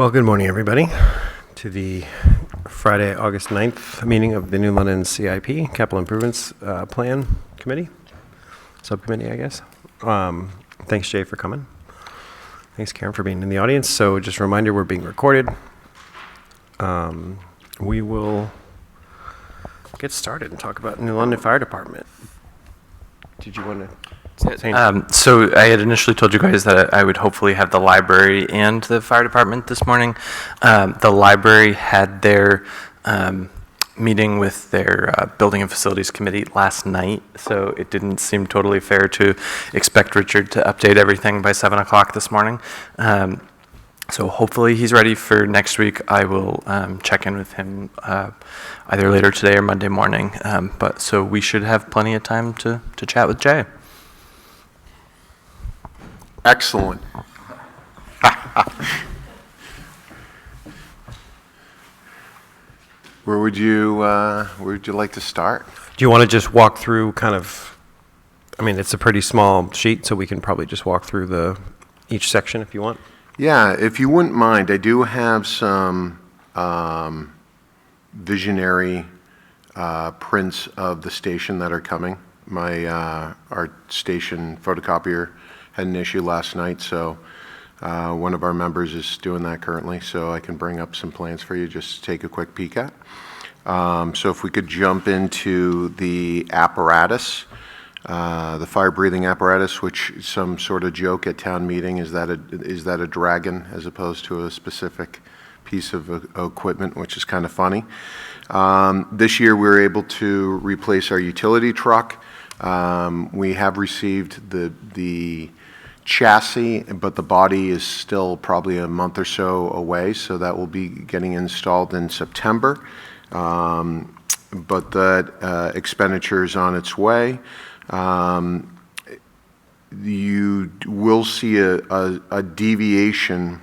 Well, good morning, everybody, to the Friday, August 9th meeting of the New London CIP, Capital Improvements Plan Committee, Subcommittee, I guess. Thanks, Jay, for coming. Thanks, Karen, for being in the audience. So just a reminder, we're being recorded. We will get started and talk about New London Fire Department. Did you want to say anything? So I had initially told you guys that I would hopefully have the library and the fire department this morning. The library had their meeting with their Building and Facilities Committee last night, so it didn't seem totally fair to expect Richard to update everything by 7 o'clock this morning. So hopefully he's ready for next week. I will check in with him either later today or Monday morning. But so we should have plenty of time to chat with Jay. Excellent. Where would you like to start? Do you want to just walk through kind of, I mean, it's a pretty small sheet, so we can probably just walk through each section if you want. Yeah, if you wouldn't mind, I do have some visionary prints of the station that are coming. Our station photocopier had an issue last night, so one of our members is doing that currently, so I can bring up some plans for you just to take a quick peek at. So if we could jump into the apparatus, the fire-breathing apparatus, which some sort of joke at town meeting, is that a dragon as opposed to a specific piece of equipment, which is kind of funny. This year we were able to replace our utility truck. We have received the chassis, but the body is still probably a month or so away, so that will be getting installed in September. But that expenditure is on its way. You will see a deviation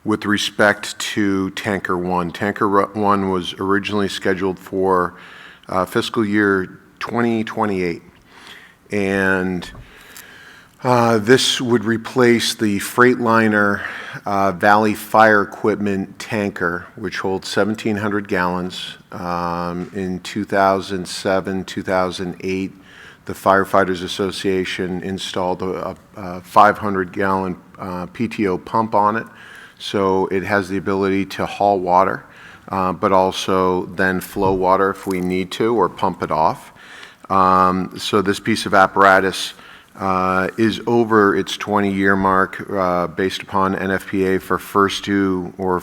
with respect to Tanker 1. Tanker 1 was originally scheduled for fiscal year 2028, and this would replace the Freightliner Valley Fire Equipment tanker, which holds 1,700 gallons. In 2007, 2008, the Firefighters Association installed a 500-gallon PTO pump on it, so it has the ability to haul water, but also then flow water if we need to, or pump it off. So this piece of apparatus is over its 20-year mark based upon NFPA for first due or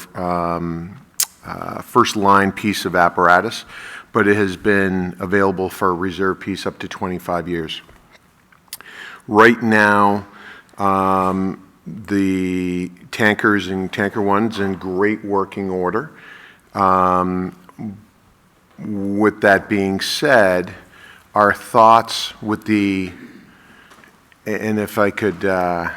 first line piece of apparatus, but it has been available for a reserve piece up to 25 years. Right now, the tankers and Tanker 1's in great working order. With that being said, our thoughts with and if I could, the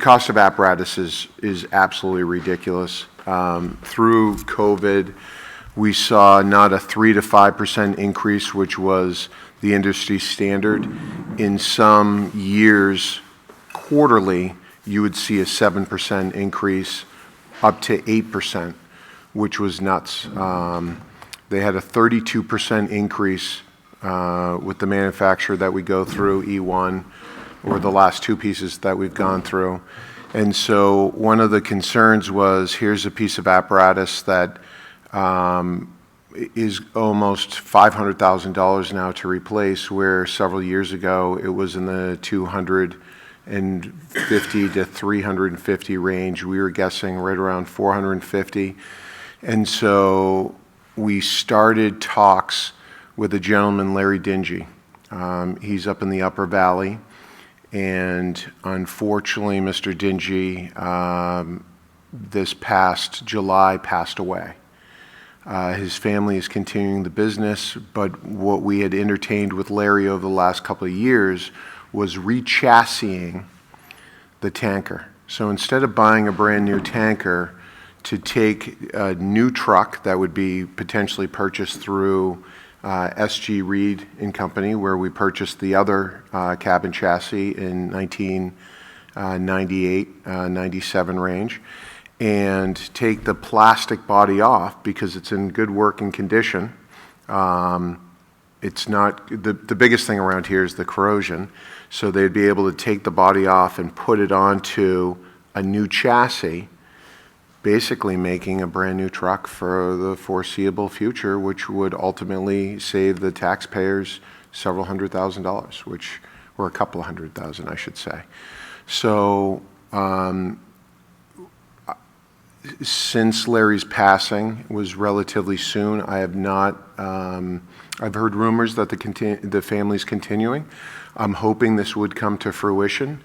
cost of apparatus is absolutely ridiculous. Through COVID, we saw not a 3 to 5% increase, which was the industry standard. In some years, quarterly, you would see a 7% increase, up to 8%, which was nuts. They had a 32% increase with the manufacturer that we go through, E1, or the last two pieces that we've gone through. And so one of the concerns was, here's a piece of apparatus that is almost $500,000 now to replace, where several years ago it was in the $250 to $350 range. We were guessing right around $450. And so we started talks with a gentleman, Larry Dingy. He's up in the Upper Valley, and unfortunately, Mr. Dingy, this past July, passed away. His family is continuing the business, but what we had entertained with Larry over the last couple of years was rechassising the tanker. So instead of buying a brand new tanker, to take a new truck that would be potentially purchased through SG Reed and Company, where we purchased the other cabin chassis in 98, 97 range, and take the plastic body off because it's in good working condition. It's not, the biggest thing around here is the corrosion, so they'd be able to take the body off and put it onto a new chassis, basically making a brand new truck for the foreseeable future, which would ultimately save the taxpayers several $100,000, which, or a couple of $100,000, I should say. So since Larry's passing was relatively soon, I have not, I've heard rumors that the family's continuing. I'm hoping this would come to fruition,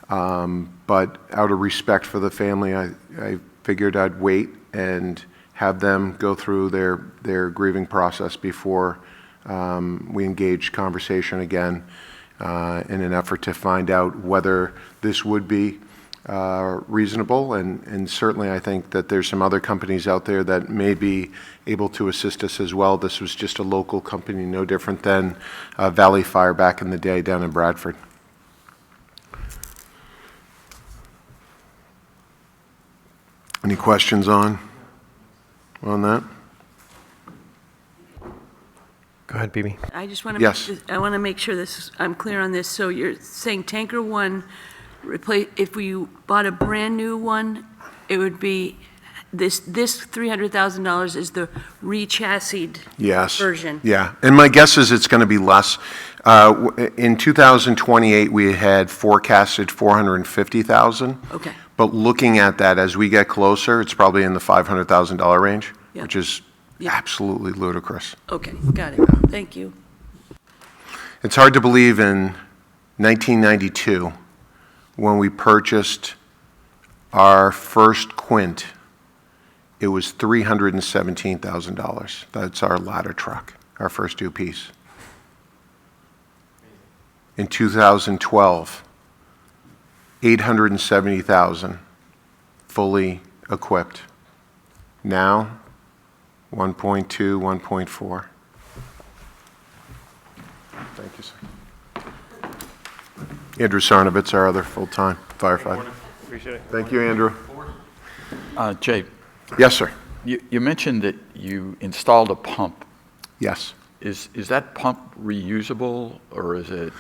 but out of respect for the family, I figured I'd wait and have them go through their grieving process before we engage conversation again in an effort to find out whether this would be reasonable, and certainly I think that there's some other companies out there that may be able to assist us as well. This was just a local company, no different than Valley Fire back in the day down in Bradford. Any questions on that? Go ahead, Bibi. I just want to. Yes. I want to make sure I'm clear on this. So you're saying tanker one, if we bought a brand new one, it would be this $300,000 is the re-chassied Yes. version. Yeah, and my guess is it's going to be less. In 2028, we had forecasted $450,000. Okay. But looking at that as we get closer, it's probably in the $500,000 range, Yeah. which is Yeah. absolutely ludicrous. Okay, got it. Thank you. It's hard to believe in 1992, when we purchased our first Quint, it was $317,000. That's our ladder truck, our first new piece. In 2012, $870,000 fully equipped. Now, 1.2, 1.4. Thank you, sir. Andrew Sarnovitz, our other full-time firefighter. Appreciate it. Thank you, Andrew. Jay, Yes, sir. you mentioned that you installed a pump. Yes. Is that pump reusable, or is it?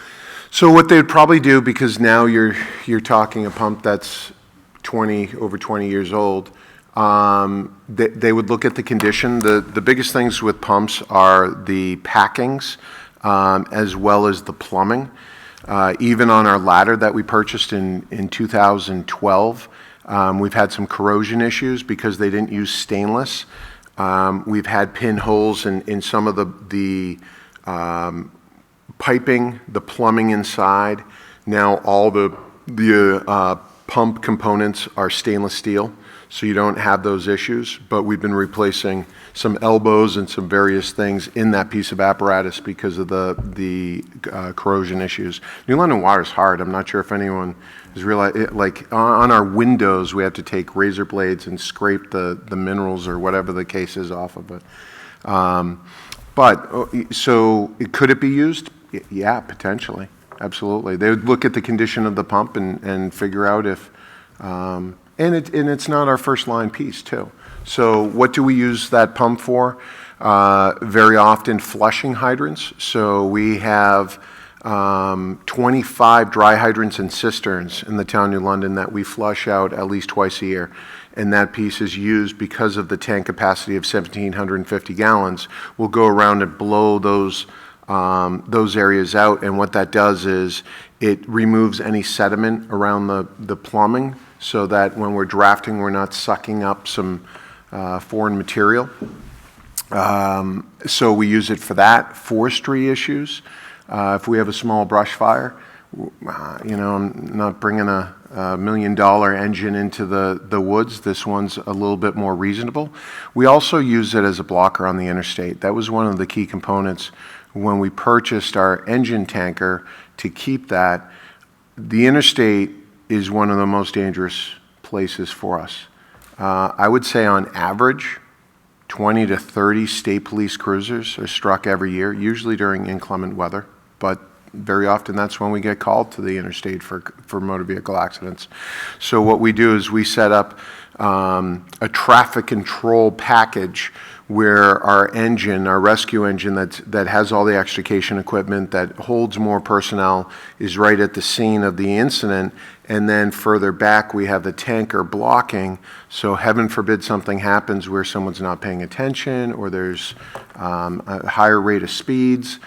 So what they'd probably do, because now you're talking a pump that's over 20 years old, they would look at the condition. The biggest things with pumps are the packings, as well as the plumbing. Even on our ladder that we purchased in 2012, we've had some corrosion issues because they didn't use stainless. We've had pinholes in some of the piping, the plumbing inside. Now all the pump components are stainless steel, so you don't have those issues, but we've been replacing some elbows and some various things in that piece of apparatus because of the corrosion issues. New London water is hard. I'm not sure if anyone has realized, like on our windows, we have to take razor blades and scrape the minerals or whatever the case is off of it. So could it be used? Yeah, potentially. Absolutely. They would look at the condition of the pump and figure out if, and it's not our first line piece too. So what do we use that pump for? Very often flushing hydrants. So we have 25 dry hydrants and cisterns in the town of New London that we flush out at least twice a year. And that piece is used because of the tank capacity of 1,750 gallons. We'll go around and blow those areas out, and what that does is it removes any sediment around the plumbing so that when we're drafting, we're not sucking up some foreign material. So we use it for that. Forestry issues. If we have a small brush fire, I'm not bringing a $1 million engine into the woods. This one's a little bit more reasonable. We also use it as a blocker on the interstate. That was one of the key components when we purchased our engine tanker to keep that. The interstate is one of the most dangerous places for us. I would say on average, 20 to 30 state police cruisers are struck every year, usually during inclement weather, but very often that's when we get called to the interstate for motor vehicle accidents. So what we do is we set up a traffic control package where our engine, our rescue engine that has all the extrication equipment, that holds more personnel, is right at the scene of the incident. And then further back, we have the tanker blocking. So heaven forbid something happens where someone's not paying attention or there's a higher rate of speeds.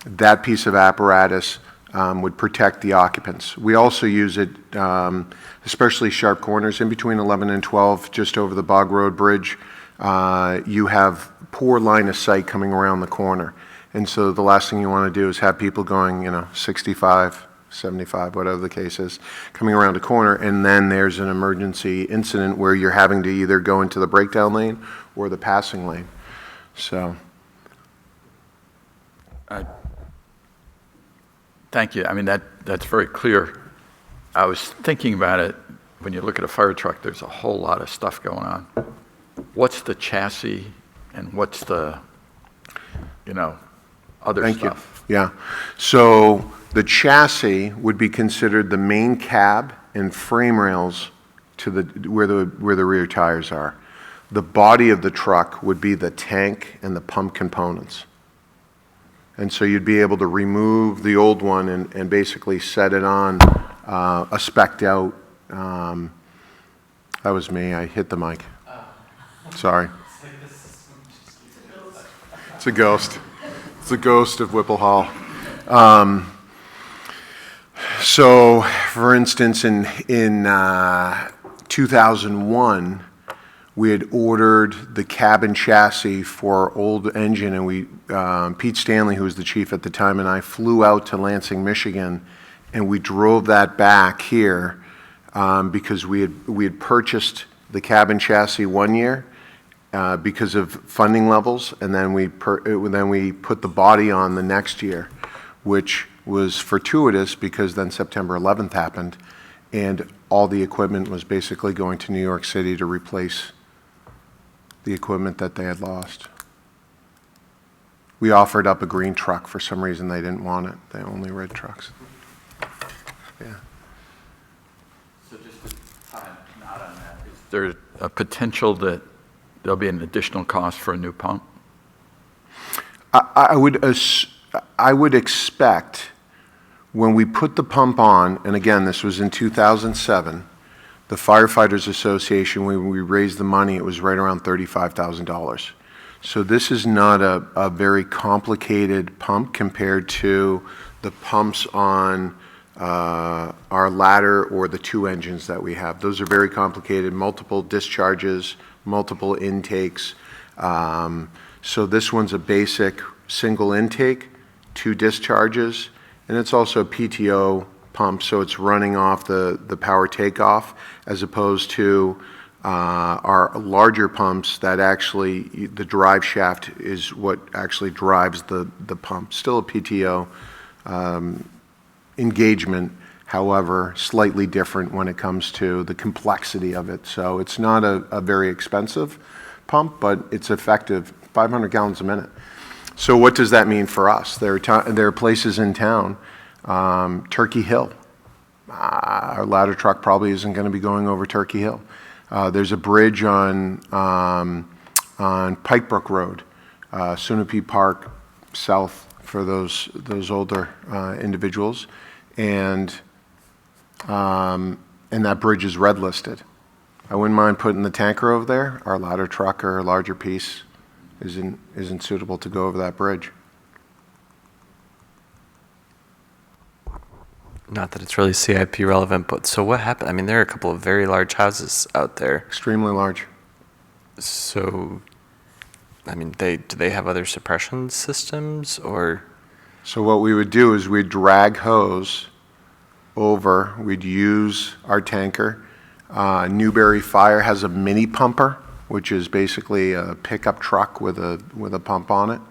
That piece of apparatus would protect the occupants. We also use it, especially sharp corners in between 11 and 12, just over the Bog Road Bridge. You have poor line of sight coming around the corner. And so the last thing you want to do is have people going, 65, 75, whatever the case is, coming around a corner, and then there's an emergency incident where you're having to either go into the breakdown lane or the passing lane. So. Thank you. I mean, that's very clear. I was thinking about it. When you look at a fire truck, there's a whole lot of stuff going on. What's the chassis and what's the, other Thank stuff? you. Yeah. So the chassis would be considered the main cab and frame rails to where the rear tires are. The body of the truck would be the tank and the pump components. And so you'd be able to remove the old one and basically set it on a spec'd out. That was me. I hit the mic. Sorry. It's a ghost. It's a ghost of Whipple Hall. So, for instance, in 2001, we had ordered the cabin chassis for our old engine, and Pete Stanley, who was the chief at the time, and I flew out to Lansing, Michigan, and we drove that back here because we had purchased the cabin chassis one year because of funding levels, and then we put the body on the next year, which was fortuitous because then September 11th happened, and all the equipment was basically going to New York City to replace the equipment that they had lost. We offered up a green truck. For some reason, they didn't want it. They only red trucks. Yeah. So just to tie a knot on that, is there a potential that there'll be an additional cost for a new pump? I would expect when we put the pump on, and again, this was in 2007, the Firefighters Association, when we raised the money, it was right around $35,000. So this is not a very complicated pump compared to the pumps on our ladder or the two engines that we have. Those are very complicated, multiple discharges, multiple intakes. So this one's a basic single intake, 2 discharges, and it's also a PTO pump, so it's running off the power takeoff, as opposed to our larger pumps that actually, the drive shaft is what actually drives the pump. Still a PTO engagement, however, slightly different when it comes to the complexity of it. So it's not a very expensive pump, but it's effective, 500 gallons a minute. So what does that mean for us? There are places in town, Turkey Hill. Our ladder truck probably isn't going to be going over Turkey Hill. There's a bridge on Pikebrook Road, Sunapee Park South for those older individuals, and that bridge is red listed. I wouldn't mind putting the tanker over there. Our ladder truck or a larger piece isn't suitable to go over that bridge. Not that it's really CIP relevant, but so what happened? I mean, there are a couple of very large houses out there. Extremely large. So, I mean, do they have other suppression systems or? So what we would do is we'd drag hose over. We'd use our tanker. Newberry Fire has a mini pumper, which is basically a pickup truck with a pump on it,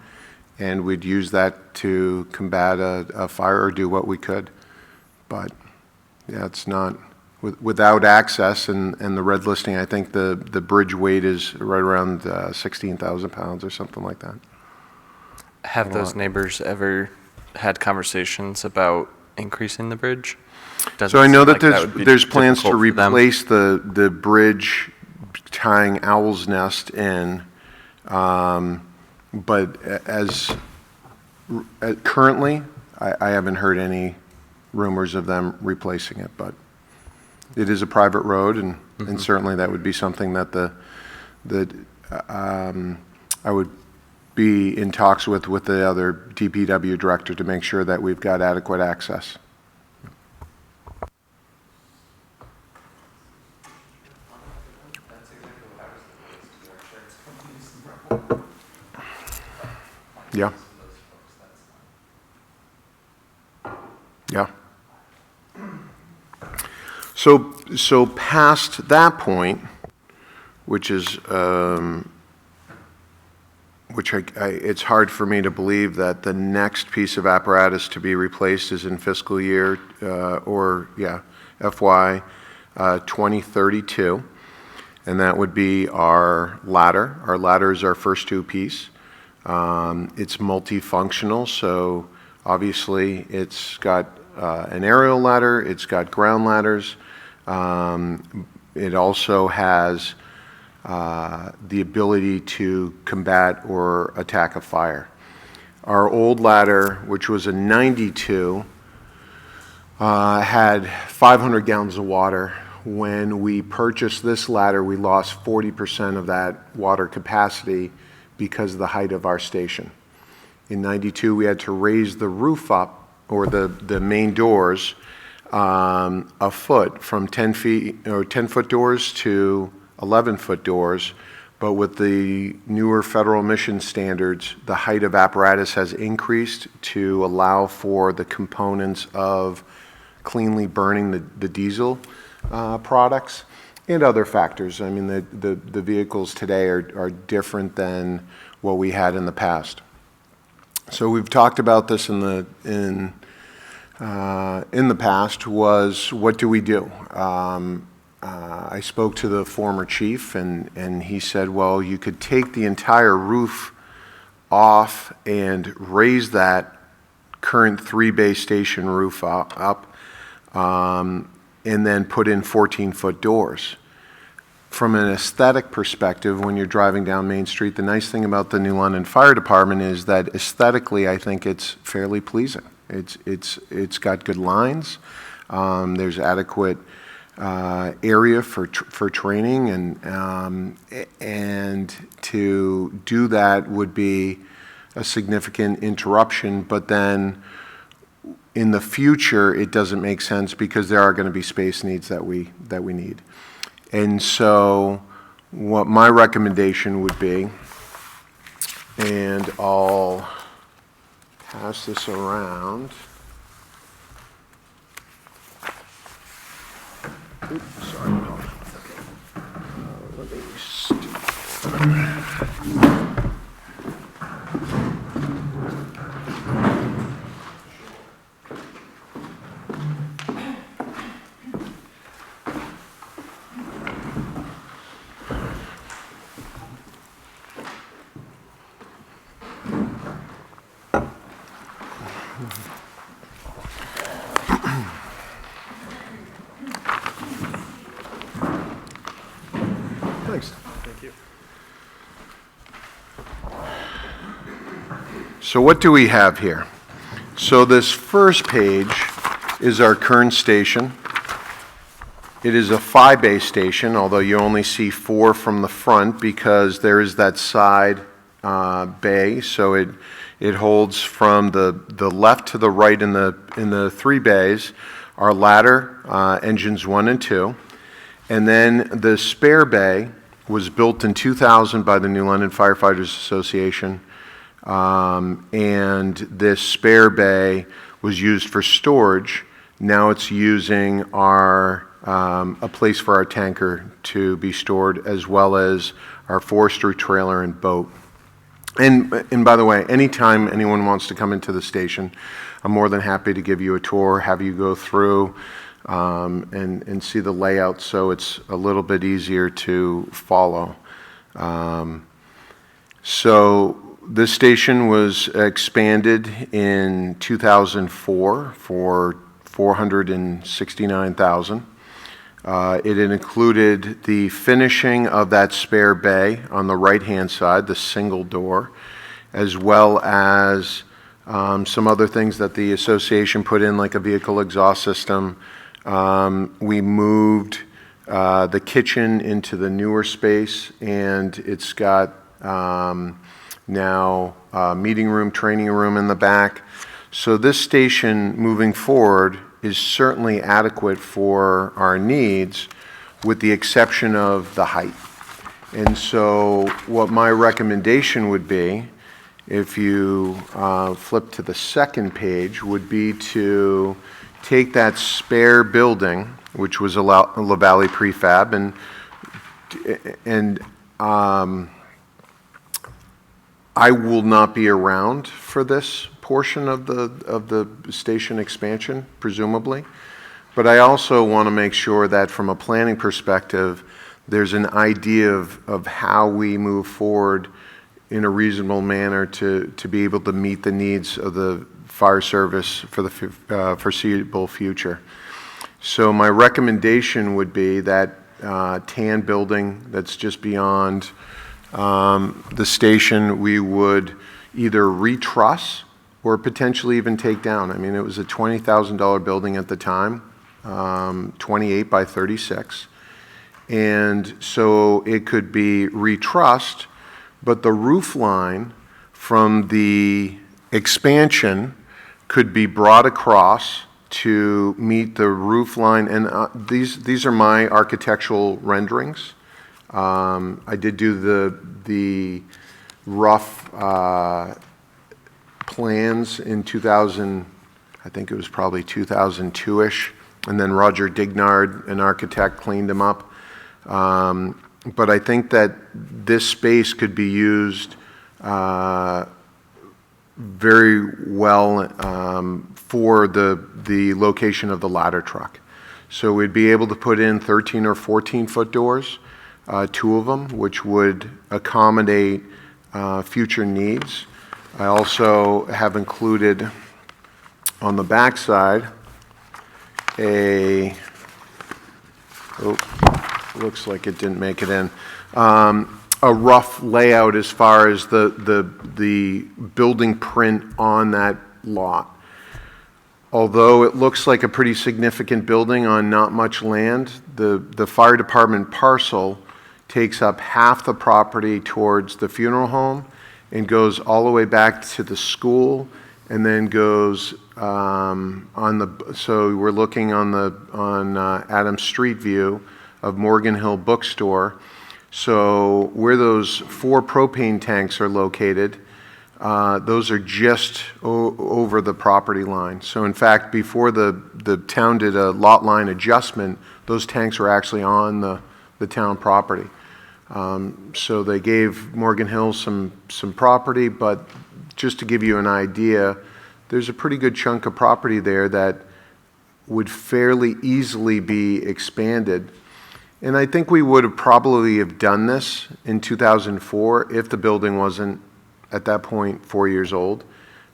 and we'd use that to combat a fire or do what we could. But yeah, it's not without access and the red listing. I think the bridge weight is right around 16,000 pounds or something like that. Have those neighbors ever had conversations about increasing the bridge. So I know that would be there's plans to difficult for them. replace the bridge tying Owl's Nest in, but currently, I haven't heard any rumors of them replacing it, but it is a private road, and certainly that would be something that I would be in talks with the other DPW director to make sure that we've got adequate access. Yeah. Yeah. So past that point, which is, it's hard for me to believe that the next piece of apparatus to be replaced is in fiscal year, FY 2032, and that would be our ladder. Our ladder is our first two piece. It's multifunctional, so obviously it's got an aerial ladder, it's got ground ladders. It also has the ability to combat or attack a fire. Our old ladder, which was a 92, had 500 gallons of water. When we purchased this ladder, we lost 40% of that water capacity because of the height of our station. In 92, we had to raise the roof up, or the main doors, a foot, from 10-foot doors to 11-foot doors. But with the newer federal emission standards, the height of apparatus has increased to allow for the components of cleanly burning the diesel products and other factors. I mean, the vehicles today are different than what we had in the past. So we've talked about this in the past. Was what do we do? I spoke to the former chief, and he said, well, you could take the entire roof off and raise that current 3-bay station roof up, and then put in 14-foot doors. From an aesthetic perspective, when you're driving down Main Street, the nice thing about the New London Fire Department is that aesthetically, I think it's fairly pleasing. It's got good lines. There's adequate area for training, and to do that would be a significant interruption. But then, in the future, it doesn't make sense because there are going to be space needs that we need. And so what my recommendation would be, and I'll pass this around. Oops, sorry. No. Let me Thanks. Thank you. So what do we have here? So this first page is our current station. It is a 5-bay station, although you only see 4 from the front because there is that side bay. So it holds from the left to the right in the 3 bays, our ladder, engines 1 and 2. And then the spare bay was built in 2000 by the New London Firefighters Association. And this spare bay was used for storage. Now it's using a place for our tanker to be stored, as well as our forestry trailer and boat. And by the way, anytime anyone wants to come into the station, I'm more than happy to give you a tour, have you go through and see the layout, so it's a little bit easier to follow. So this station was expanded in 2004 for $469,000. It included the finishing of that spare bay on the right-hand side, the single door, as well as some other things that the association put in, like a vehicle exhaust system. We moved the kitchen into the newer space, and it's got now meeting room, training room in the back. So this station, moving forward, is certainly adequate for our needs, with the exception of the height. And so what my recommendation would be, if you flip to the second page, would be to take that spare building, which was a La Valley prefab, and I will not be around for this portion of the station expansion, presumably. But I also want to make sure that from a planning perspective, there's an idea of how we move forward in a reasonable manner to be able to meet the needs of the fire service for the foreseeable future. So my recommendation would be that tan building that's just beyond the station, we would either retruss or potentially even take down. I mean, it was a $20,000 building at the time, 28 by 36. And so it could be retrussed, but the roof line from the expansion could be brought across to meet the roof line. And these are my architectural renderings. I did do the rough plans in 2000, I think it was probably 2002-ish, and then Roger Dignard, an architect, cleaned them up. But I think that this space could be used very well for the location of the ladder truck. So we'd be able to put in 13 or 14-foot doors, 2 of them, which would accommodate future needs. I also have included on the back side looks like it didn't make it in, a rough layout as far as the building print on that lot. Although it looks like a pretty significant building on not much land, the fire department parcel takes up half the property towards the funeral home and goes all the way back to the school, and then goes so we're looking on Adams Street view of Morgan Hill Bookstore. So where those 4 propane tanks are located, those are just over the property line. So in fact, before the town did a lot line adjustment, those tanks were actually on the town property. So they gave Morgan Hill some property, but just to give you an idea, there's a pretty good chunk of property there that would fairly easily be expanded. And I think we would have probably have done this in 2004 if the building wasn't at that point 4 years old.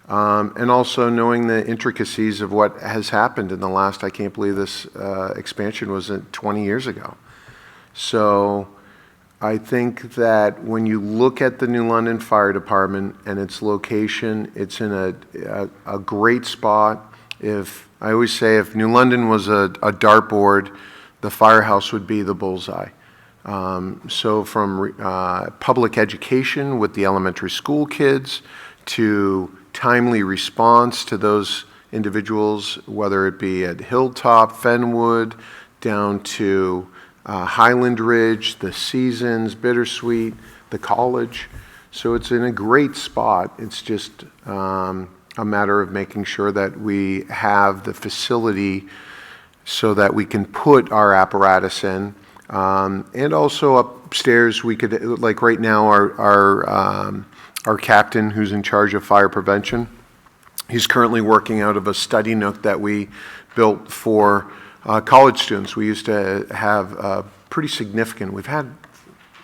And also knowing the intricacies of what has happened in the last, I can't believe this expansion was 20 years ago. So I think that when you look at the New London Fire Department and its location, it's in a great spot. I always say if New London was a dartboard, the firehouse would be the bullseye. So from public education with the elementary school kids to timely response to those individuals, whether it be at Hilltop, Fenwood, down to Highland Ridge, the Seasons, Bittersweet, the college. So it's in a great spot. It's just a matter of making sure that we have the facility so that we can put our apparatus in. And also upstairs, we could, like right now, our captain who's in charge of fire prevention, he's currently working out of a study nook that we built for college students. We used to have we've had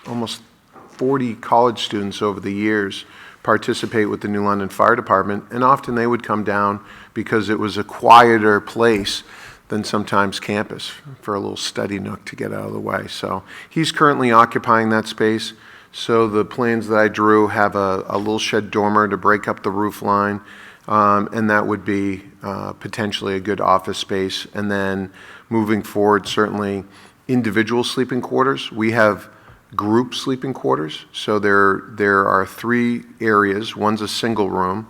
almost 40 college students over the years participate with the New London Fire Department, and often they would come down because it was a quieter place than sometimes campus for a little study nook to get out of the way. So he's currently occupying that space. So the plans that I drew have a little shed dormer to break up the roof line, and that would be potentially a good office space. And then moving forward, certainly individual sleeping quarters. We have group sleeping quarters. So there are 3 areas. One's a single room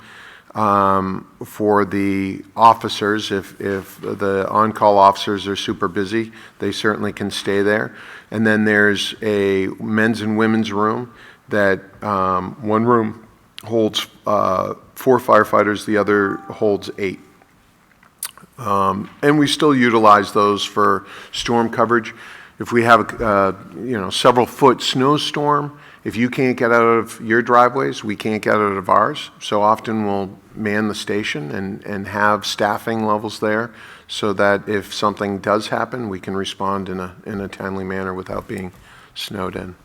for the officers. If the on-call officers are super busy, they certainly can stay there. And then there's a men's and women's room that one room holds 4 firefighters, the other holds 8. And we still utilize those for storm coverage. If we have a several foot snowstorm, if you can't get out of your driveways, we can't get out of ours. So often we'll man the station and have staffing levels there so that if something does happen, we can respond in a timely manner without being snowed in.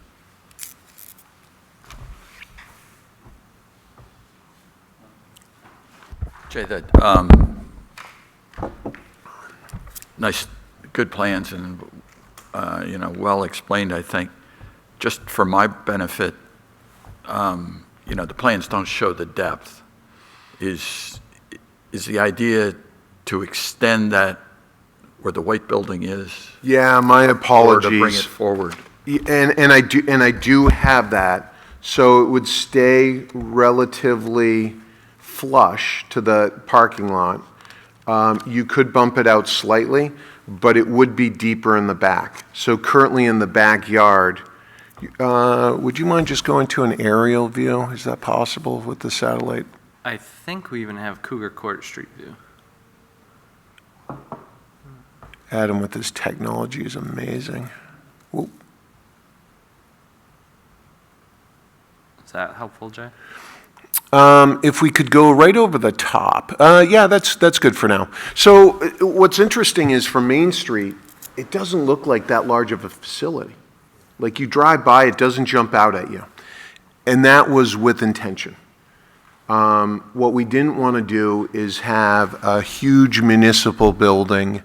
Jay, that nice, good plans and well explained, I think. Just for my benefit, the plans don't show the depth. Is the idea to extend that where the white building is? Yeah, my apologies. Or to bring it forward? And I do have that. So it would stay relatively flush to the parking lot. You could bump it out slightly, but it would be deeper in the back. So currently in the backyard, would you mind just going to an aerial view? Is that possible with the satellite? I think we even have Cougar Court Street view. Adam with his technology is amazing. Whoop. Is that helpful, Jay? If we could go right over the top. Yeah, that's good for now. So what's interesting is from Main Street, it doesn't look like that large of a facility. Like you drive by, it doesn't jump out at you. And that was with intention. What we didn't want to do is have a huge municipal building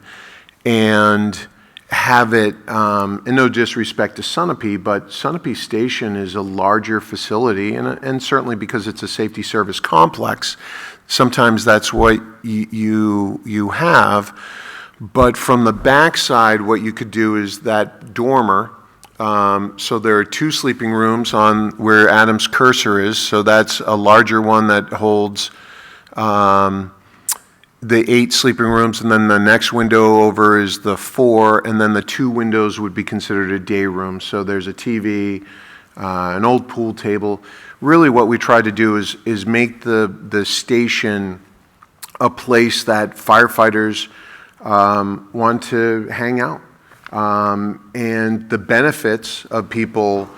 and have it, and no disrespect to Sunapee, but Sunapee Station is a larger facility, and certainly because it's a safety service complex, sometimes that's what you have. But from the backside, what you could do is that dormer. So there are 2 sleeping rooms on where Adam's cursor is. So that's a larger one that holds the 8 sleeping rooms, and then the next window over is the 4, and then the 2 windows would be considered a day room. So there's a TV, an old pool table. Really what we try to do is make the station a place that firefighters want to hang out. And the benefits of people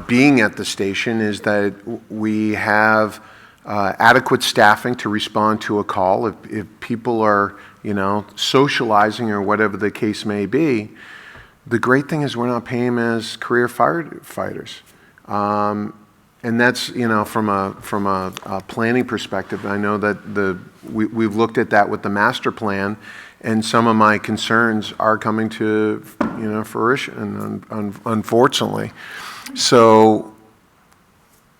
being at the station is that we have adequate staffing to respond to a call. If people are, socializing or whatever the case may be, the great thing is we're not paying them as career firefighters. And that's, from a planning perspective, I know that we've looked at that with the master plan, and some of my concerns are coming to, fruition, unfortunately. So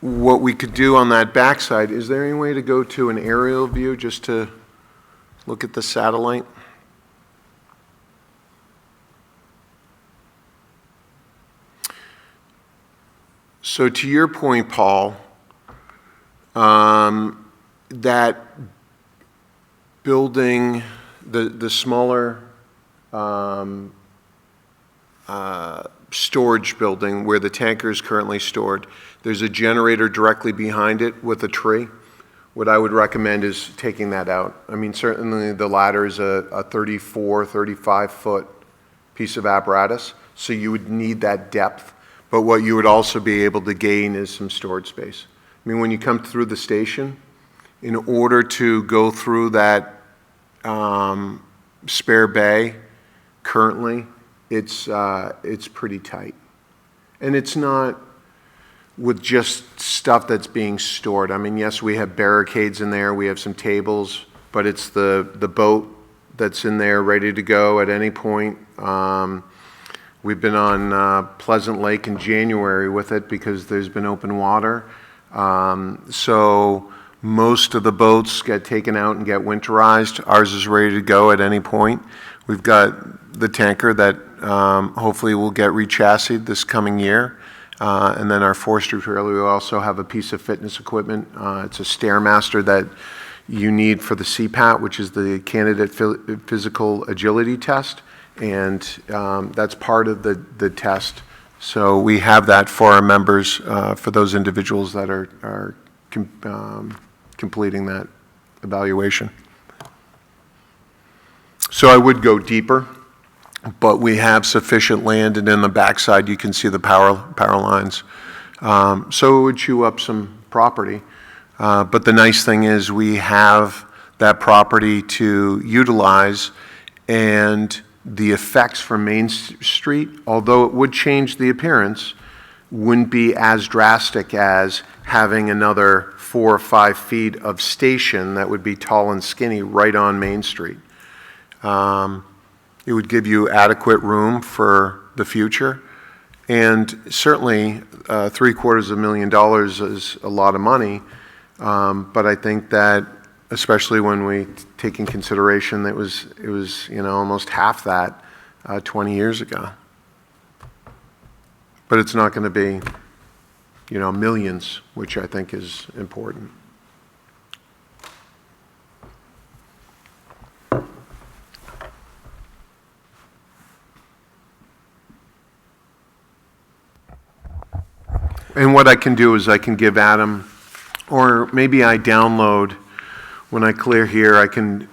what we could do on that backside, is there any way to go to an aerial view just to look at the satellite? So to your point, Paul, that building, the smaller storage building where the tanker is currently stored, there's a generator directly behind it with a tree. What I would recommend is taking that out. I mean, certainly the ladder is a 34, 35-foot piece of apparatus, so you would need that depth. But what you would also be able to gain is some storage space. I mean, when you come through the station, in order to go through that spare bay, currently, it's pretty tight. And it's not, with just stuff that's being stored. I mean, yes, we have barricades in there, we have some tables, but it's the boat that's in there ready to go at any point. We've been on Pleasant Lake in January with it because there's been open water. So most of the boats get taken out and get winterized. Ours is ready to go at any point. We've got the tanker that hopefully will get rechassied this coming year. And then our forestry trailer, we also have a piece of fitness equipment. It's a Stairmaster that you need for the CPAT, which is the Candidate Physical Agility Test. And that's part of the test. So we have that for our members, for those individuals that are completing that evaluation. So I would go deeper, but we have sufficient land, and in the backside you can see the power lines. So it would chew up some property. But the nice thing is we have that property to utilize, and the effects from Main Street, although it would change the appearance, wouldn't be as drastic as having another 4 or 5 feet of station that would be tall and skinny right on Main Street. It would give you adequate room for the future, and certainly $750,000 is a lot of money, but I think that especially when we take in consideration that it was almost half that 20 years ago. But it's not going to be millions, which I think is important. And what I can do is I can give Adam, or maybe I download, when I clear here, I can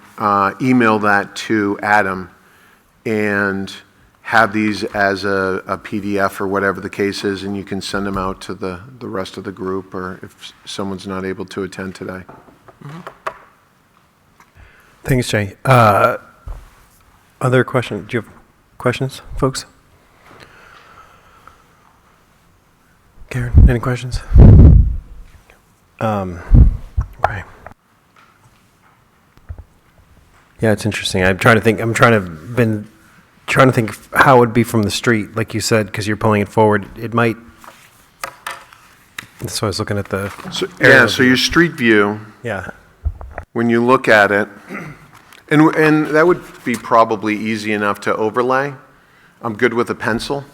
email that to Adam and have these as a PDF or whatever the case is, and you can send them out to the rest of the group, or if someone's not able to attend today. Mm-hmm. Thanks, Jay. Other questions? Do you have questions, folks? Karen, any questions? Okay. Yeah, it's interesting. I'm trying to think how it would be from the street, like you said, because you're pulling it forward. It might. So I was looking at the. So your street view. Yeah. When you look at it, and that would be probably easy enough to overlay. I'm good with a pencil.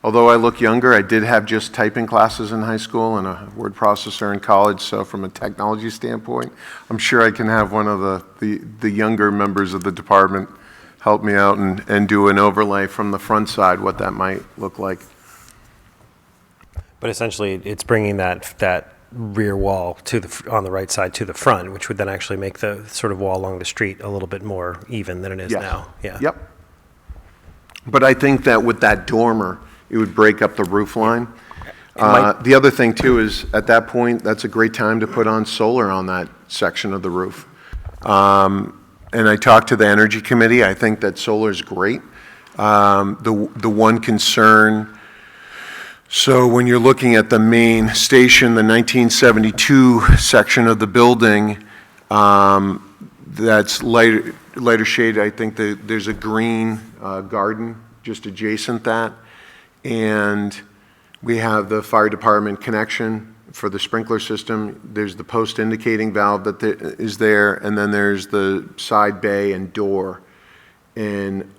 Although I look younger, I did have just typing classes in high school and a word processor in college, so from a technology standpoint, I'm sure I can have one of the younger members of the department help me out and do an overlay from the front side, what that might look like. But essentially, it's bringing that rear wall on the right side to the front, which would then actually make the sort of wall along the street a little bit more even than it is now. Yeah. Yep. But I think that with that dormer, it would break up the roof line. The other thing too is at that point, that's a great time to put on solar on that section of the roof. And I talked to the Energy Committee. I think that solar is great. The one concern, so when you're looking at the main station, the 1972 section of the building, that's lighter shade. I think there's a green garden just adjacent that. And we have the fire department connection for the sprinkler system. There's the post indicating valve that is there, and then there's the side bay and door. And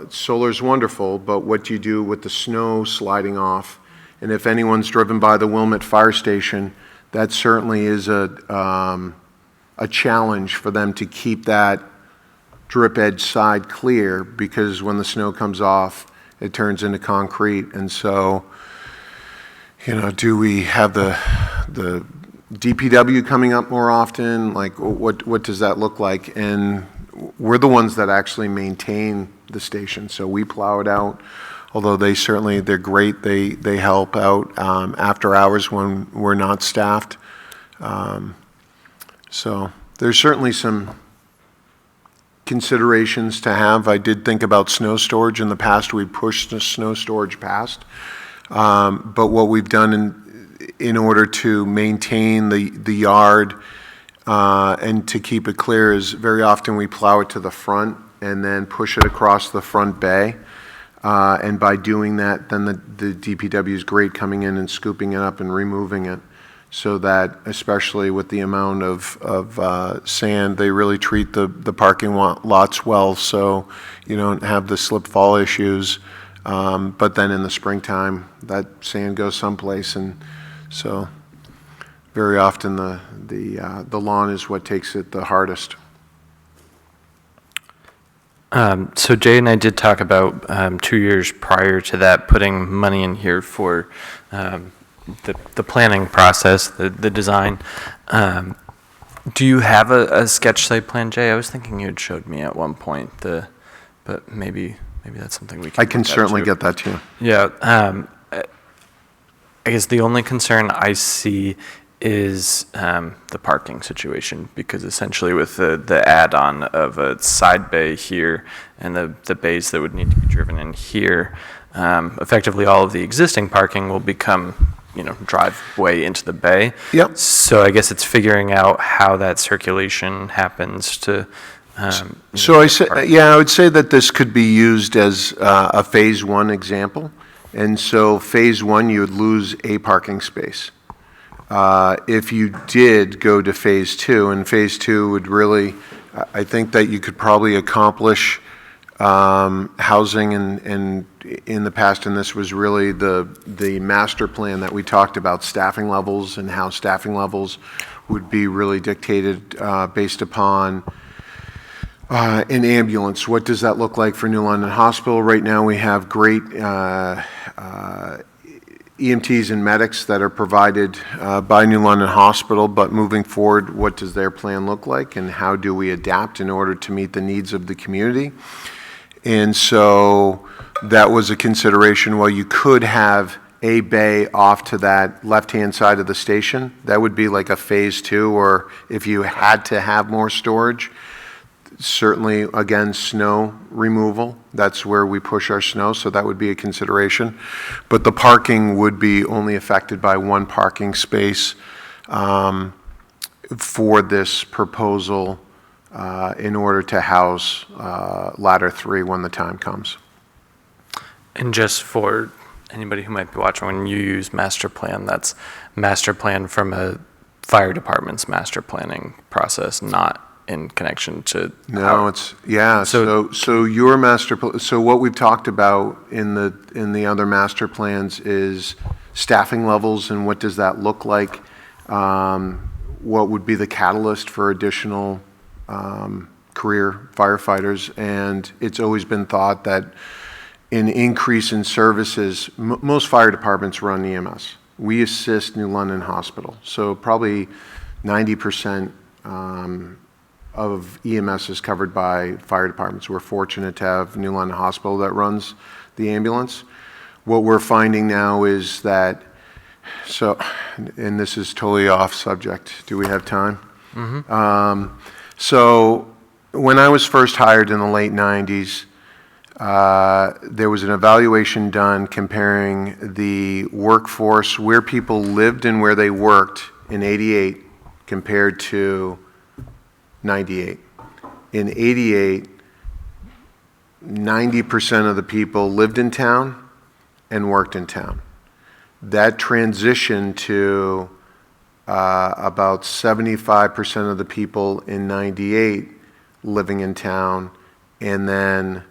solar is wonderful, but what do you do with the snow sliding off? And if anyone's driven by the Wilmette Fire Station, that certainly is a challenge for them to keep that drip edge side clear, because when the snow comes off, it turns into concrete. And so, do we have the DPW coming up more often? Like, what does that look like? And we're the ones that actually maintain the station, so we plow it out. Although they're great. They help out after hours when we're not staffed. So there's certainly some considerations to have. I did think about snow storage in the past. We pushed the snow storage past. But what we've done in order to maintain the yard and to keep it clear is very often we plow it to the front and then push it across the front bay. And by doing that, then the DPW is great coming in and scooping it up and removing it, so that, especially with the amount of sand, they really treat the parking lots well, so you don't have the slip fall issues. But then in the springtime, that sand goes someplace, and so very often the lawn is what takes it the hardest. So Jay and I did talk about 2 years prior to that, putting money in here for the planning process, the design. Do you have a sketch site plan, Jay? I was thinking you had showed me at one point, but maybe that's something we can. I can look at certainly too. get that to you. Yeah. I guess the only concern I see is the parking situation, because essentially with the add-on of a side bay here and the bays that would need to be driven in here, effectively all of the existing parking will become, driveway into the bay. Yep. So I guess it's figuring out how that circulation happens to. So I would say that this could be used as a phase one example. And so phase one, you would lose a parking space. If you did go to phase two, and phase two would really, I think that you could probably accomplish housing, and in the past, and this was really the master plan that we talked about, staffing levels and how staffing levels would be really dictated based upon an ambulance. What does that look like for New London Hospital? Right now we have great EMTs and medics that are provided by New London Hospital, but moving forward, what does their plan look like, and how do we adapt in order to meet the needs of the community? And so that was a consideration. Well, you could have a bay off to that left-hand side of the station. That would be like a phase two, or if you had to have more storage. Certainly, again, snow removal, that's where we push our snow, so that would be a consideration. But the parking would be only affected by one parking space for this proposal in order to house ladder 3 when the time comes. And just for anybody who might be watching, when you use master plan, that's master plan from a fire department's master planning process, not in connection to. No, so your master so what we've talked about in the other master plans is staffing levels, and what does that look like, what would be the catalyst for additional career firefighters. And it's always been thought that an increase in services, most fire departments run EMS. We assist New London Hospital, so probably 90% of EMS is covered by fire departments. We're fortunate to have New London Hospital that runs the ambulance. What we're finding now is that, and this is totally off subject. Do we have time? Mm-hmm. So when I was first hired in the late 90s, there was an evaluation done comparing the workforce, where people lived and where they worked in '88 compared to '98. In '88, 90% of the people lived in town and worked in town. That transitioned to about 75% of the people in '98 living in town, and then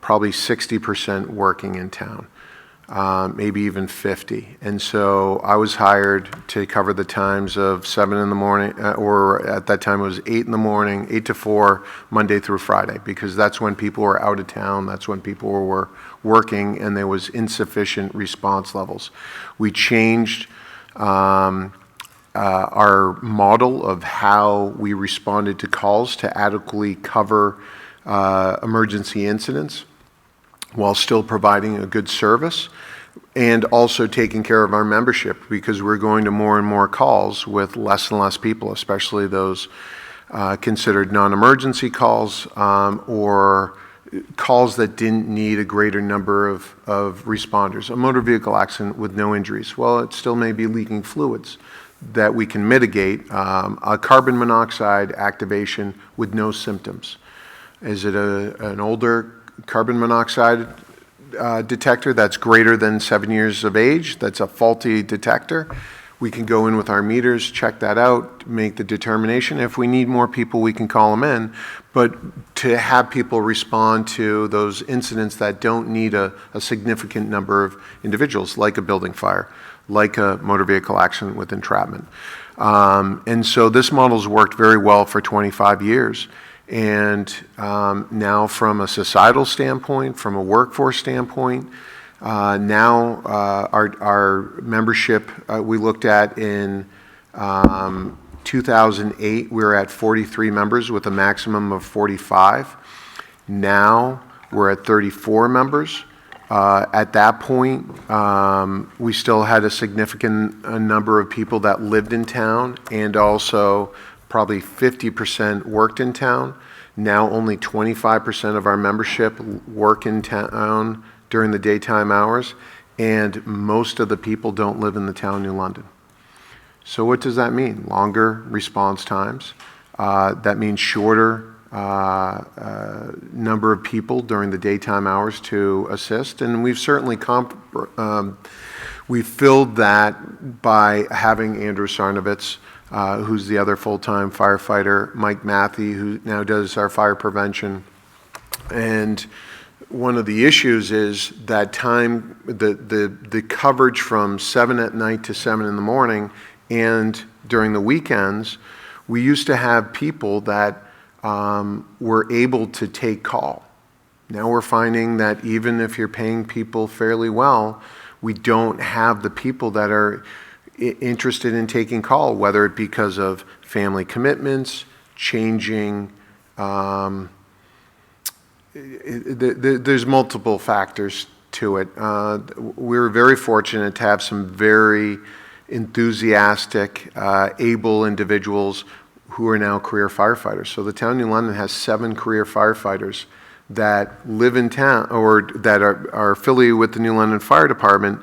probably 60% working in town, maybe even 50. And so I was hired to cover the times of 7 in the morning, or at that time it was 8 in the morning, 8 to 4, Monday through Friday, because that's when people were out of town, that's when people were working, and there was insufficient response levels. We changed our model of how we responded to calls to adequately cover emergency incidents while still providing a good service, and also taking care of our membership, because we're going to more and more calls with less and less people, especially those considered non-emergency calls or calls that didn't need a greater number of responders. A motor vehicle accident with no injuries. Well, it still may be leaking fluids that we can mitigate. A carbon monoxide activation with no symptoms. Is it an older carbon monoxide detector that's greater than 7 years of age? That's a faulty detector. We can go in with our meters, check that out, make the determination. If we need more people, we can call them in. But to have people respond to those incidents that don't need a significant number of individuals, like a building fire, like a motor vehicle accident with entrapment. And so this model's worked very well for 25 years. And now from a societal standpoint, from a workforce standpoint, now our membership we looked at in 2008, we were at 43 members with a maximum of 45. Now we're at 34 members. At that point, we still had a significant number of people that lived in town, and also probably 50% worked in town. Now only 25% of our membership work in town during the daytime hours, and most of the people don't live in the town of New London. So what does that mean? Longer response times. That means shorter number of people during the daytime hours to assist, and we've certainly we filled that by having Andrew Sarnovitz, who's the other full-time firefighter, Mike Matthew, who now does our fire prevention. And one of the issues is that time, the coverage from 7 at night to 7 in the morning, and during the weekends, we used to have people that were able to take call. Now we're finding that even if you're paying people fairly well, we don't have the people that are interested in taking call, whether it because of family commitments, changing, there's multiple factors to it. We're very fortunate to have some very enthusiastic, able individuals who are now career firefighters. So the town of New London has 7 career firefighters that live in town or that are affiliated with the New London Fire Department.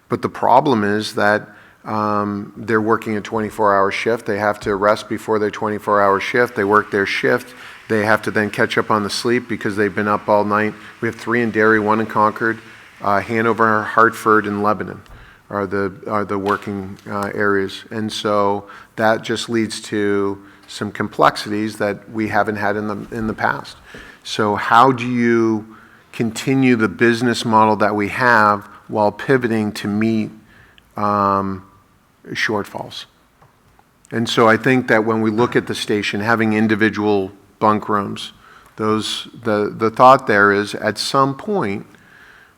But the problem is that they're working a 24-hour shift. They have to rest before their 24-hour shift. They work their shift. They have to then catch up on the sleep because they've been up all night. We have 3 in Derry, 1 in Concord, Hanover, Hartford, and Lebanon are the working areas. And so that just leads to some complexities that we haven't had in the past. So how do you continue the business model that we have while pivoting to meet shortfalls? And so I think that when we look at the station, having individual bunk rooms, the thought there is at some point,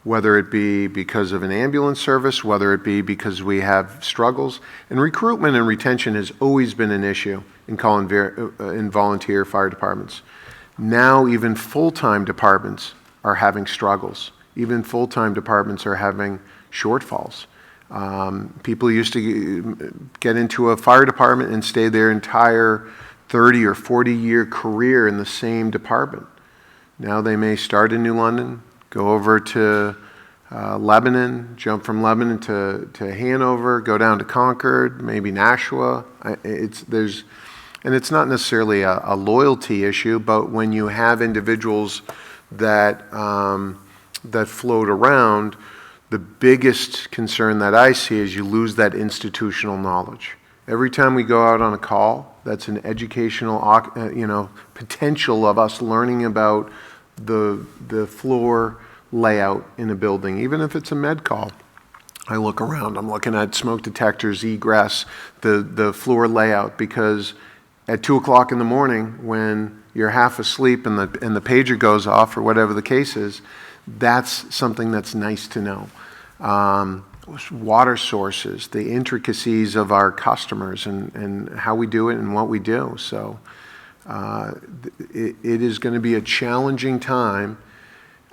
whether it be because of an ambulance service, whether it be because we have struggles, and recruitment and retention has always been an issue in volunteer fire departments. Now even full-time departments are having struggles. Even full-time departments are having shortfalls. People used to get into a fire department and stay their entire 30 or 40-year career in the same department. Now they may start in New London, go over to Lebanon, jump from Lebanon to Hanover, go down to Concord, maybe Nashua. And it's not necessarily a loyalty issue, but when you have individuals that float around, the biggest concern that I see is you lose that institutional knowledge. Every time we go out on a call, that's an educational potential of us learning about the floor layout in a building, even if it's a med call. I look around, I'm looking at smoke detectors, egress, the floor layout, because at 2 o'clock in the morning when you're half asleep and the pager goes off or whatever the case is, that's something that's nice to know. Water sources, the intricacies of our customers and how we do it and what we do. So it is going to be a challenging time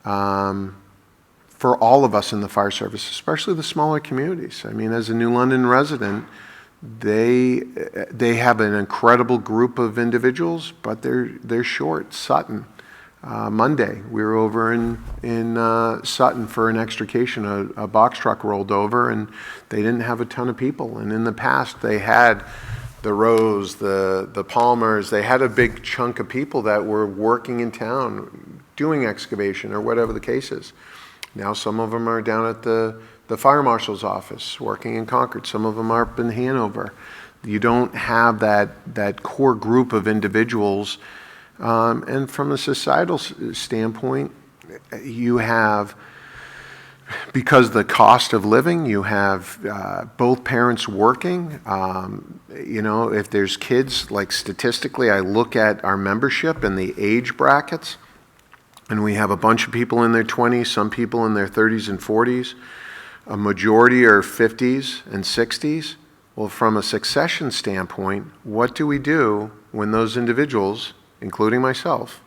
for all of us in the fire service, especially the smaller communities. I mean, as a New London resident, they have an incredible group of individuals, but they're short. Sutton, Monday, we were over in Sutton for an extrication. A box truck rolled over, and they didn't have a ton of people. And in the past, they had the Rose, the Palmers. They had a big chunk of people that were working in town, doing excavation or whatever the case is. Now some of them are down at the fire marshal's office, working in Concord. Some of them are up in Hanover. You don't have that core group of individuals. And from a societal standpoint, you have, because the cost of living, you have both parents working. If there's kids, like statistically, I look at our membership and the age brackets, and we have a bunch of people in their 20s, some people in their 30s and 40s. A majority are 50s and 60s. Well, from a succession standpoint, what do we do when those individuals, including myself,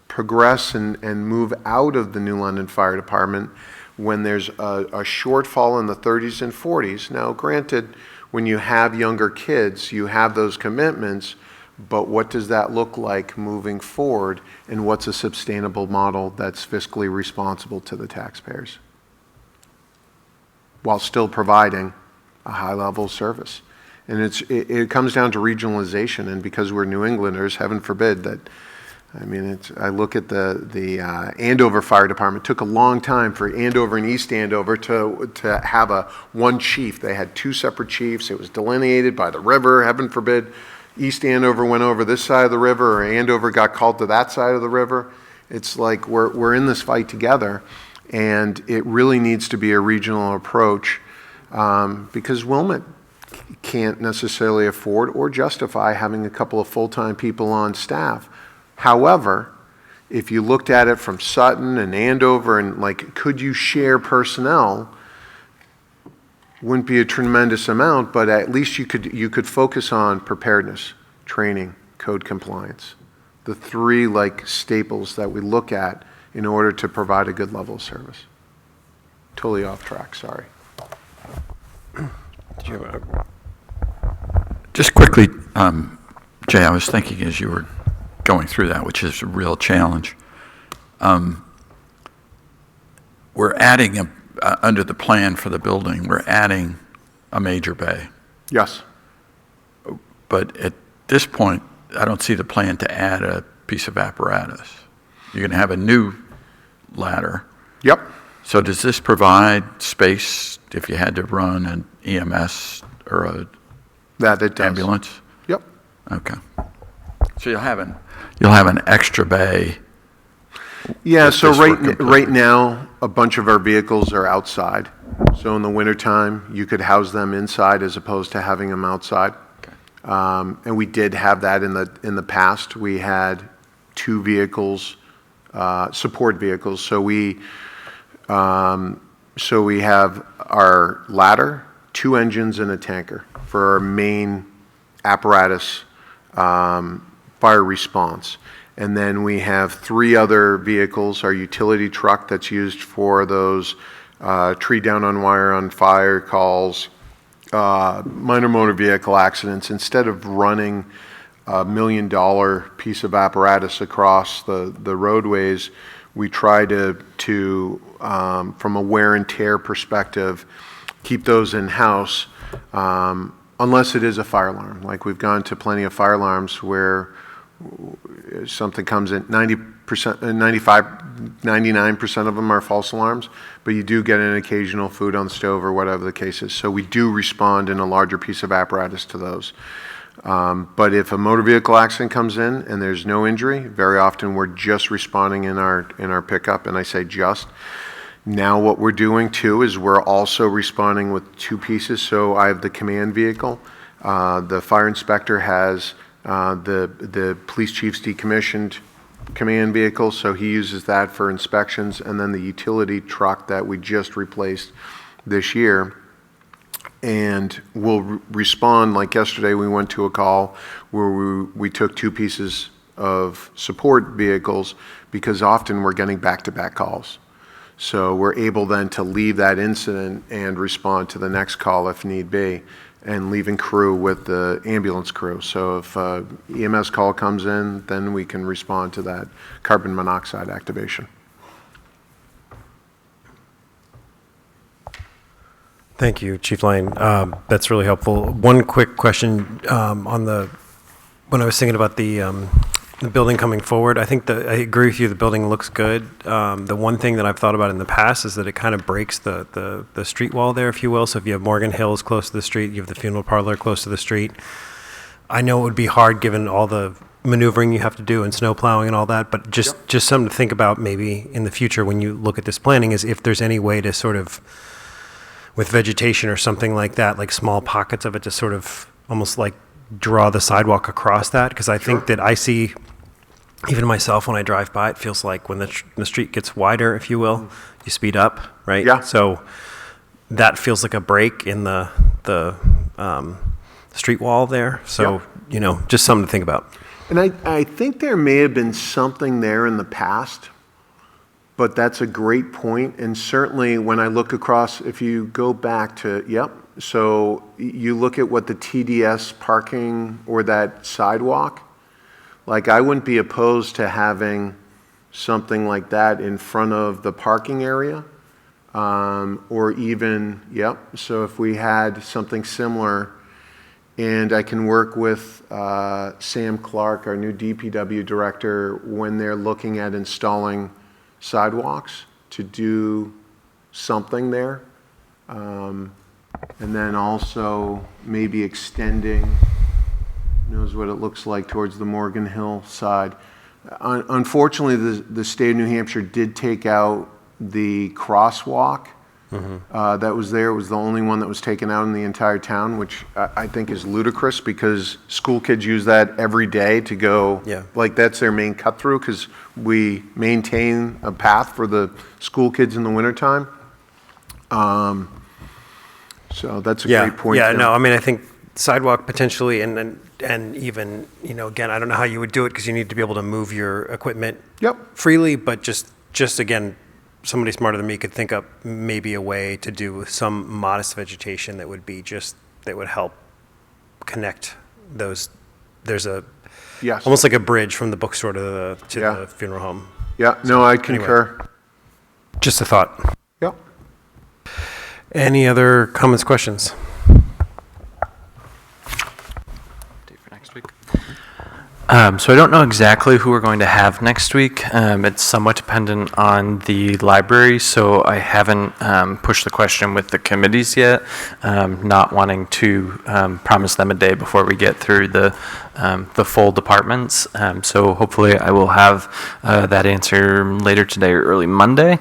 progress and move out of the New London Fire Department when there's a shortfall in the 30s and 40s? Now, granted, when you have younger kids, you have those commitments, but what does that look like moving forward, and what's a sustainable model that's fiscally responsible to the taxpayers while still providing a high level of service? And it comes down to regionalization, and because we're New Englanders, heaven forbid that, I look at the Andover Fire Department. It took a long time for Andover and East Andover to have one chief. They had two separate chiefs. It was delineated by the river. Heaven forbid East Andover went over this side of the river, or Andover got called to that side of the river. It's like we're in this fight together, and it really needs to be a regional approach, because Wilmette can't necessarily afford or justify having a couple of full-time people on staff. However, if you looked at it from Sutton and Andover and could you share personnel, wouldn't be a tremendous amount, but at least you could focus on preparedness, training, code compliance, the three staples that we look at in order to provide a good level of service. Totally off track, sorry. Just quickly, Jay, I was thinking as you were going through that, which is a real challenge. We're adding under the plan for the building, we're adding a major bay. Yes. But at this point, I don't see the plan to add a piece of apparatus. You're going to have a new ladder. Yep. So does this provide space if you had to run an EMS or a ambulance? Yep. Okay. So you'll have an extra bay. Yeah, so right now, a bunch of our vehicles are outside. So in the wintertime, you could house them inside as opposed to having them outside. Okay. And we did have that in the past. We had two vehicles, support vehicles. So we have our ladder, two engines, and a tanker for our main apparatus fire response. And then we have three other vehicles, our utility truck that's used for those tree down on wire on fire calls, minor motor vehicle accidents. Instead of running $1 million piece of apparatus across the roadways, we try to from a wear and tear perspective, keep those in-house, unless it is a fire alarm. Like we've gone to plenty of fire alarms where something comes in, 90%, 95, 99% of them are false alarms, but you do get an occasional food on the stove or whatever the case is. So we do respond in a larger piece of apparatus to those. But if a motor vehicle accident comes in and there's no injury, very often we're just responding in our pickup, and I say just. Now what we're doing too is we're also responding with two pieces. So I have the command vehicle. The fire inspector has the police chief's decommissioned command vehicle, so he uses that for inspections, and then the utility truck that we just replaced this year. And we'll respond, like yesterday we went to a call where we took two pieces of support vehicles because often we're getting back-to-back calls. So we're able then to leave that incident and respond to the next call if need be. and leaving crew with the ambulance crew. So if EMS call comes in, then we can respond to that carbon monoxide activation. Thank you, Chief Lane. That's really helpful. One quick question when I was thinking about the building coming forward. I agree with you. The building looks good. The one thing that I've thought about in the past is that it kind of breaks the street wall there, if you will. So if you have Morgan Hills close to the street, you have the funeral parlor close to the street. I know it would be hard given all the maneuvering you have to do and snow plowing and all that, but just something to think about maybe in the future when you look at this planning is if there's any way to sort of, with vegetation or something like that, like small pockets of it to sort of almost like draw the sidewalk across that. Because I think that I see, even myself when I drive by, it feels like when the street gets wider, if you will, you speed up, right? Yeah. So that feels like a break in the street wall there. So, just something to think about. And I think there may have been something there in the past, but that's a great point. And certainly when I look across, if you go back to, so you look at what the TDS parking or that sidewalk, like I wouldn't be opposed to having something like that in front of the parking area, or even, so if we had something similar, and I can work with Sam Clark, our new DPW director, when they're looking at installing sidewalks to do something there. And then also maybe extending, knows what it looks like towards the Morgan Hill side. Unfortunately, the state of New Hampshire did take out the crosswalk that was there. It was the only one that was taken out in the entire town, which I think is ludicrous because school kids use that every day to go, like that's their main cut through because we maintain a path for the school kids in the wintertime. So that's a great point. Yeah, no, I mean, I think sidewalk potentially, and even, again, I don't know how you would do it because you need to be able to move your equipment freely, but just again, somebody smarter than me could think up maybe a way to do some modest vegetation that would be that would help connect those. There's almost like a bridge from the bookstore to the funeral home. Yeah, no, I concur. Anyway, just a thought. Yep. Any other comments, questions? Date for next week. So I don't know exactly who we're going to have next week. It's somewhat dependent on the library, so I haven't pushed the question with the committees yet, not wanting to promise them a day before we get through the full departments. So hopefully I will have that answer later today or early Monday.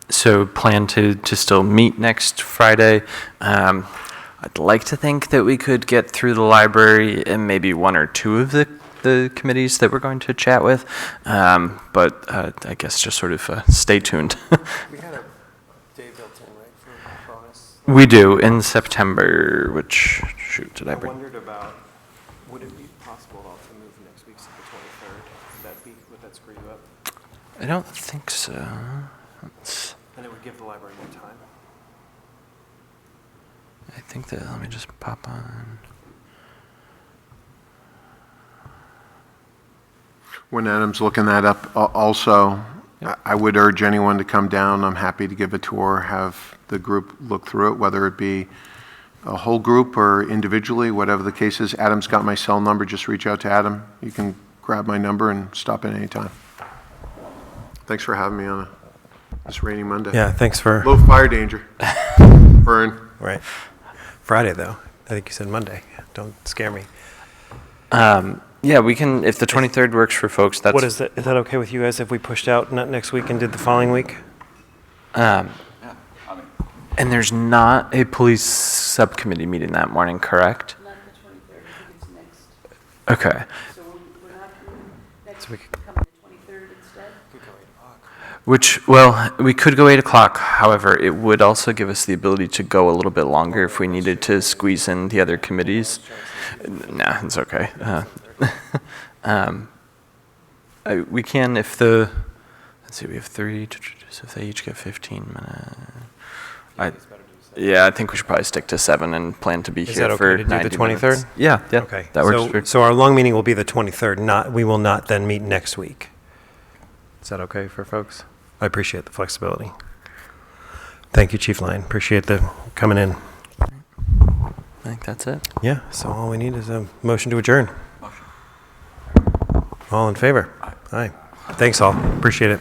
So plan to still meet next Friday. I'd like to think that we could get through the library and maybe one or two of the committees that we're going to chat with. But I guess just sort of stay tuned. We had a day built in, right, for bonus? We do in September, which, shoot, did I bring? wondered about, would it be possible at all to move next week to the 23rd? Would that screw you up? I don't think so. And it would give the library more time. I think that, let me just pop on. When Adam's looking that up, also, I would urge anyone to come down. I'm happy to give a tour, have the group look through it, whether it be a whole group or individually, whatever the case is. Adam's got my cell number. Just reach out to Adam. You can grab my number and stop in anytime. Thanks for having me on this rainy Monday. Yeah, thanks for... Low fire danger. Burn. Right. Friday, though. I think you said Monday. Don't scare me. Yeah, we can, if the 23rd works for folks, that's... What is that? Is that okay with you guys if we pushed out not next week and did the following week? And there's not a police subcommittee meeting that morning, correct? Not the 23rd, I think it's next. Okay. So we're not, next So we week, could- come the 23rd instead? Which, well, we could go 8 o'clock. However, it would also give us the ability to go a little bit longer if we needed to squeeze in the other committees. Nah, it's okay. We can if the, let's see, we have 3, so if they each get 15 minutes. Yeah, I think we should probably stick to 7 and plan to be Is here that for okay to do the 90 23rd? minutes. Yeah, yeah. Okay. That works So- for. So our long meeting will be the 23rd, we will not then meet next week. Is that okay for folks? I appreciate the flexibility. Thank you, Chief Lyon. Appreciate the coming in. I think that's it. Yeah, so all we need is a motion to adjourn. All in favor? Aye. Thanks all. Appreciate it.